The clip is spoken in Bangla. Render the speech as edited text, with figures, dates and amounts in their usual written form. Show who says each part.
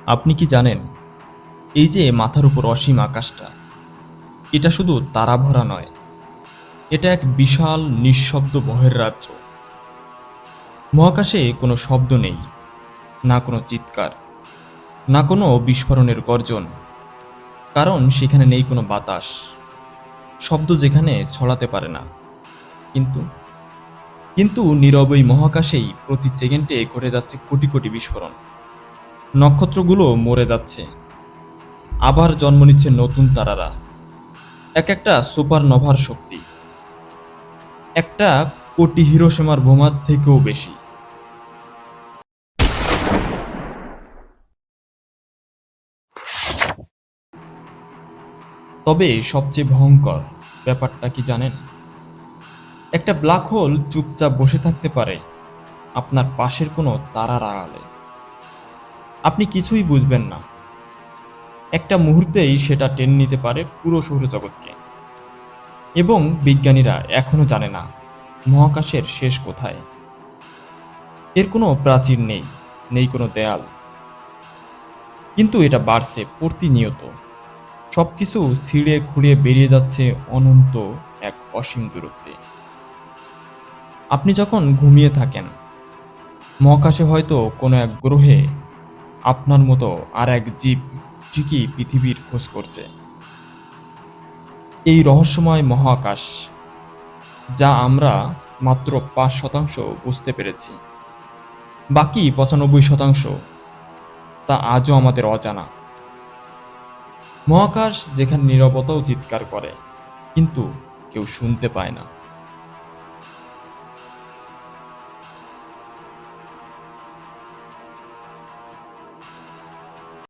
Speaker 1: আপনি কি জানেন, এই যে মাথার উপর অসীম আকাশটা, এটা শুধু তারা ভরা নয়, এটা এক বিশাল নিঃশব্দ ভয়ের রাজ্য। মহাকাশে কোনো শব্দ নেই, না কোনো চিৎকার, না কোনো বিস্ফোরণের গর্জন, কারণ সেখানে নেই কোনো বাতাস। শব্দ যেখানে ছড়াতে পারে না। কিন্তু কিন্তু নীরব এই মহাকাশেই প্রতি সেকেন্ডে ঘটে যাচ্ছে কোটি কোটি বিস্ফোরণ। নক্ষত্রগুলো মরে যাচ্ছে, আবার জন্ম নিচ্ছে নতুন তারারা। এক একটা সুপারনোভার শক্তি, একটা কোটি হিরোশিমার বোমার থেকেও বেশি। তবে সবচেয়ে ভয়ঙ্কর ব্যাপারটা কি জানেন? একটা ব্ল্যাক হোল চুপচাপ বসে থাকতে পারে আপনার পাশের কোনো তারার আড়ালে। আপনি কিছুই বুঝবেন না, একটা মুহূর্তেই সেটা টেনে নিতে পারে পুরো সৌরজগৎকে। এবং বিজ্ঞানীরা এখনো জানে না মহাকাশের শেষ কোথায়। এর কোনো প্রাচীর নেই, নেই কোনো দেয়াল, কিন্তু এটা বাড়ছে প্রতিনিয়ত। সবকিছু ছিঁড়ে খুঁড়িয়ে বেরিয়ে যাচ্ছে অনন্ত এক অসীম দূরত্বে। আপনি যখন ঘুমিয়ে থাকেন, মহাকাশে হয়তো কোনো এক গ্রহে আপনার মতো আর এক জীব ঠিকই পৃথিবীর খোঁজ করছে। এই রহস্যময় মহাকাশ, যা আমরা মাত্র 5% বুঝতে পেরেছি, বাকি 95% তা আজও আমাদের অজানা। মহাকাশ যেখানে নীরবতাও চিৎকার করে, কিন্তু কেউ শুনতে পায় না।